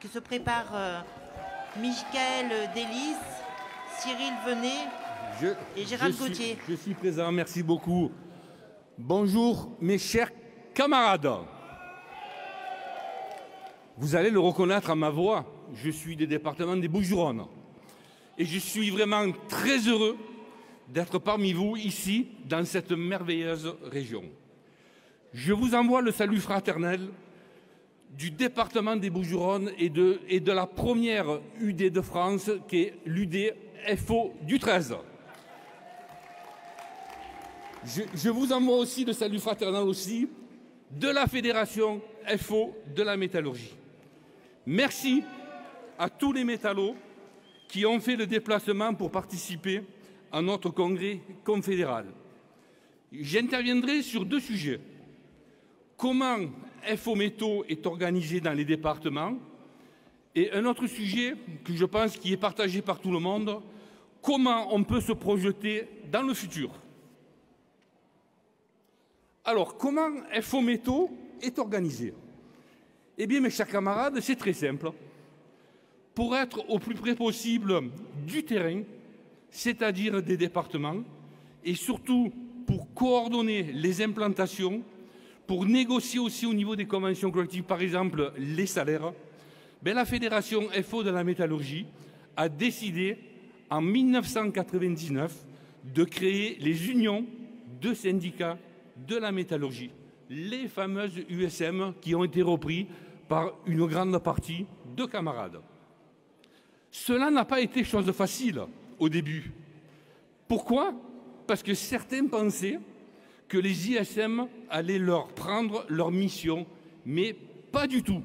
que se préparent Michael Delis, Cyril Venet et Gérald Gauthier. Je suis présent, merci beaucoup. Bonjour mes chers camarades. Vous allez le reconnaître à ma voix, je suis des départements des Bouches-du-Rhône. Et je suis vraiment très heureux d'être parmi vous ici, dans cette merveilleuse région. Je vous envoie le salut fraternel du département des Bouches-du-Rhône et de la première UD de France, qui est l'UD FO du 13. Je vous envoie aussi le salut fraternel aussi de la Fédération FO de la métallurgie. Merci à tous les métallos qui ont fait le déplacement pour participer à notre congrès confédéral. J'interviendrai sur deux sujets. Comment FO Métaux est organisé dans les départements, et un autre sujet que je pense qui est partagé par tout le monde, comment on peut se projeter dans le futur. Alors, comment FO Métaux est organisé? Eh bien, mes chers camarades, c'est très simple. Pour être au plus près possible du terrain, c'est-à-dire des départements, et surtout pour coordonner les implantations, pour négocier aussi au niveau des conventions collectives, par exemple, les salaires, la Fédération FO de la métallurgie a décidé en 1999 de créer les unions de syndicats de la métallurgie, les fameuses USM qui ont été repris par une grande partie de camarades. Cela n'a pas été chose facile au début. Pourquoi? Parce que certains pensaient que les ISM allaient leur prendre leur mission, mais pas du tout.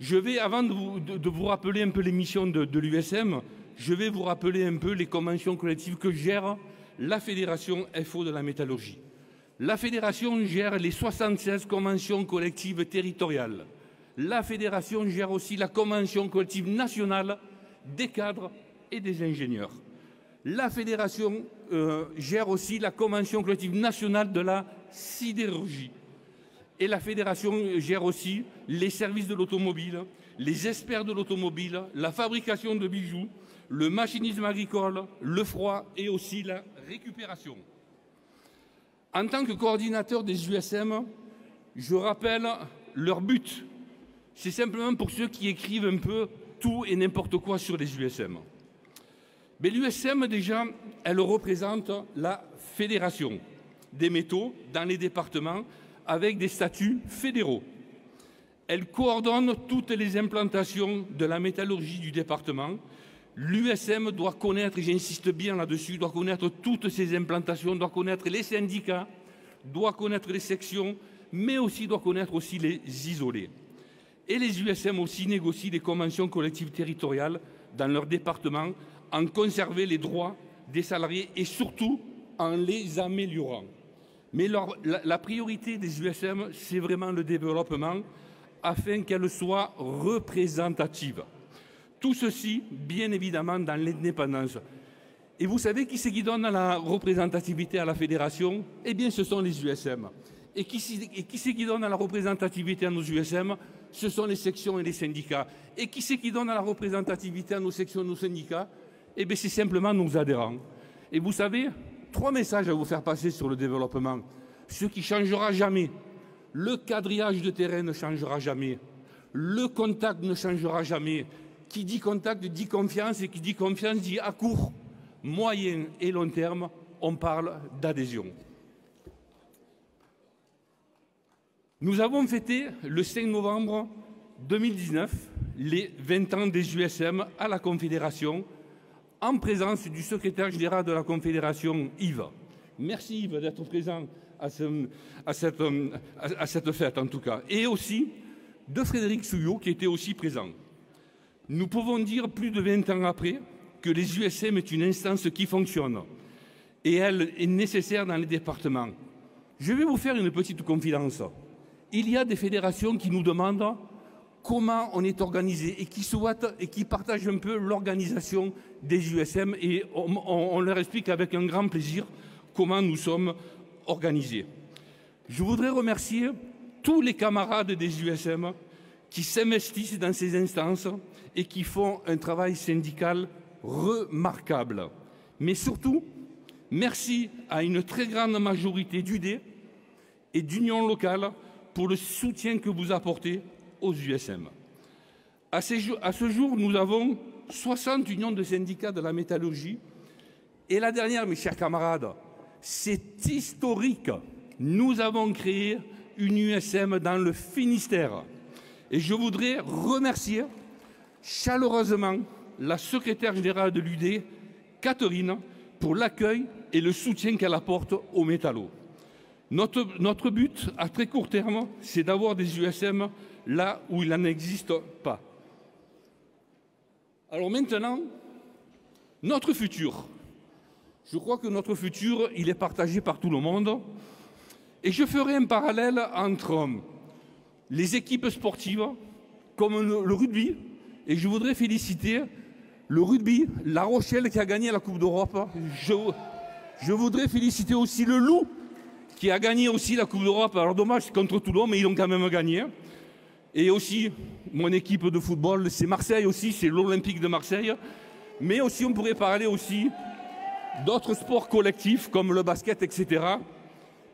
Je vais, avant de vous rappeler un peu les missions de l'USM, je vais vous rappeler un peu les conventions collectives que gère la Fédération FO de la métallurgie. La Fédération gère les 76 conventions collectives territoriales. La Fédération gère aussi la convention collective nationale des cadres et des ingénieurs. La Fédération gère aussi la convention collective nationale de la sidérurgie. Et la Fédération gère aussi les services de l'automobile, les experts de l'automobile, la fabrication de bijoux, le machinisme agricole, le froid et aussi la récupération. En tant que coordinateur des USM, je rappelle leur but. C'est simplement pour ceux qui écrivent un peu tout et n'importe quoi sur les USM. Mais l'USM, déjà, elle représente la fédération des métaux dans les départements avec des statuts fédéraux. Elle coordonne toutes les implantations de la métallurgie du département. L'USM doit connaître, et j'insiste bien là-dessus, doit connaître toutes ces implantations, doit connaître les syndicats, doit connaître les sections, mais aussi doit connaître aussi les isolés. Et les USM aussi négocient des conventions collectives territoriales dans leur département en conservant les droits des salariés et surtout en les améliorant. Mais la priorité des USM, c'est vraiment le développement afin qu'elles soient représentatives. Tout ceci, bien évidemment, dans l'indépendance. Et vous savez qui c'est qui donne la représentativité à la fédération? Eh bien, ce sont les USM. Et qui c'est qui donne la représentativité à nos USM? Ce sont les sections et les syndicats. Et qui c'est qui donne la représentativité à nos sections et nos syndicats? Eh bien, c'est simplement nos adhérents. Et vous savez, 3 messages à vous faire passer sur le développement. Ce qui ne changera jamais. Le quadrillage de terrain ne changera jamais. Le contact ne changera jamais. Qui dit contact dit confiance, et qui dit confiance dit à court, moyen et long terme, on parle d'adhésion. Nous avons fêté le 5 novembre 2019 les 20 ans des USM à la Confédération en présence du secrétaire général de la Confédération, Yves. Merci Yves d'être présent à cette fête en tout cas. Et aussi de Frédéric Souillot qui était aussi présent. Nous pouvons dire plus de 20 ans après que les USM est une instance qui fonctionne et elle est nécessaire dans les départements. Je vais vous faire une petite confidence. Il y a des fédérations qui nous demandent comment on est organisé et qui souhaitent et qui partagent un peu l'organisation des USM et on leur explique avec un grand plaisir comment nous sommes organisés. Je voudrais remercier tous les camarades des USM qui s'investissent dans ces instances et qui font un travail syndical remarquable. Mais surtout, merci à une très grande majorité d'UD et d'unions locales pour le soutien que vous apportez aux USM. À ce jour, nous avons 60 unions de syndicats de la métallurgie. Et la dernière, mes chers camarades, c'est historique. Nous avons créé une USM dans le Finistère. Et je voudrais remercier chaleureusement la secrétaire générale de l'UD, Catherine, pour l'accueil et le soutien qu'elle apporte aux métallos. Notre but, à très court terme, c'est d'avoir des USM là où il n'en existe pas. Alors maintenant, notre futur. Je crois que notre futur, il est partagé par tout le monde. Et je ferai un parallèle entre les équipes sportives, comme le rugby. Et je voudrais féliciter le rugby, La Rochelle qui a gagné la Coupe d'Europe. Je voudrais féliciter aussi le Loup, qui a gagné aussi la Coupe d'Europe. Alors dommage, c'est contre Toulon, mais ils ont quand même gagné. Et aussi, mon équipe de football, c'est Marseille aussi, c'est l'Olympique de Marseille. Mais aussi, on pourrait parler aussi d'autres sports collectifs comme le basket, etc.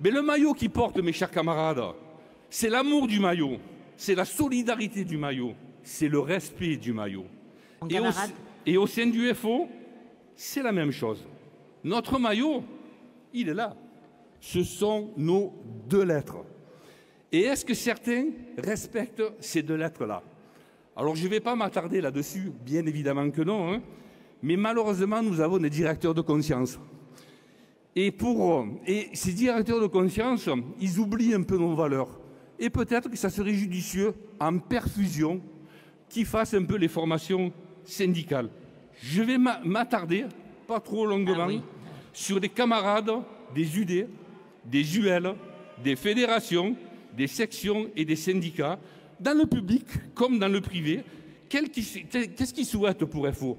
Mais le maillot qu'ils portent, mes chers camarades, c'est l'amour du maillot, c'est la solidarité du maillot, c'est le respect du maillot. Et au sein du FO, c'est la même chose. Notre maillot, il est là. Ce sont nos 2 lettres. Et est-ce que certains respectent ces 2 lettres-là? Alors, je ne vais pas m'attarder là-dessus, bien évidemment que non, hein, mais malheureusement, nous avons des directeurs de conscience. Et ces directeurs de conscience, ils oublient un peu nos valeurs. Et peut-être que ça serait judicieux, en perfusion, qu'ils fassent un peu les formations syndicales. Je vais m'attarder, pas trop longuement, sur les camarades des UD, des UL, des fédérations, des sections et des syndicats, dans le public comme dans le privé. Qu'est-ce qu'ils souhaitent pour FO?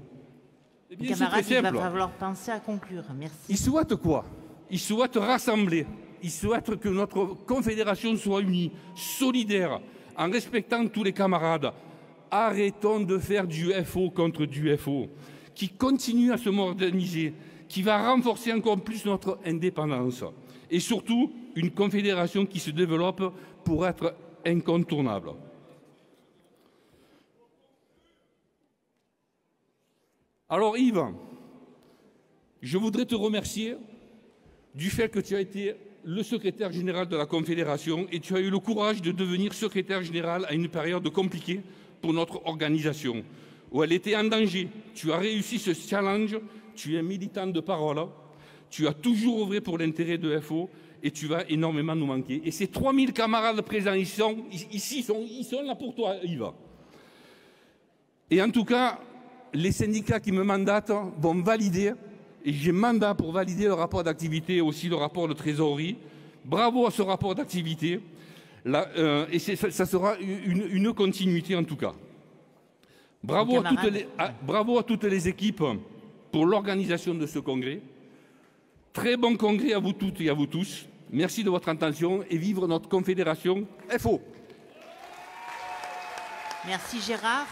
Eh bien, camarades, il va falloir penser à conclure. Merci. Ils souhaitent quoi? Ils souhaitent rassembler. Ils souhaitent que notre confédération soit unie, solidaire, en respectant tous les camarades. Arrêtons de faire du FO contre du FO, qui continue à se moderniser, qui va renforcer encore plus notre indépendance. Et surtout, une confédération qui se développe pour être incontournable. Alors Yves, je voudrais te remercier du fait que tu as été le secrétaire général de la Confédération et tu as eu le courage de devenir secrétaire général à une période compliquée pour notre organisation, où elle était en danger. Tu as réussi ce challenge, tu es militant de parole, tu as toujours œuvré pour l'intérêt de FO et tu vas énormément nous manquer. Et ces 3000 camarades présents ici sont là pour toi, Yves. Et en tout cas, les syndicats qui me mandatent vont valider, et j'ai mandat pour valider le rapport d'activité et aussi le rapport de trésorerie. Bravo à ce rapport d'activité. Et ça sera une continuité en tout cas. Bravo à toutes les équipes pour l'organisation de ce congrès. Très bon congrès à vous toutes et à vous tous. Merci de votre attention et vive notre confédération FO. Merci Gérard.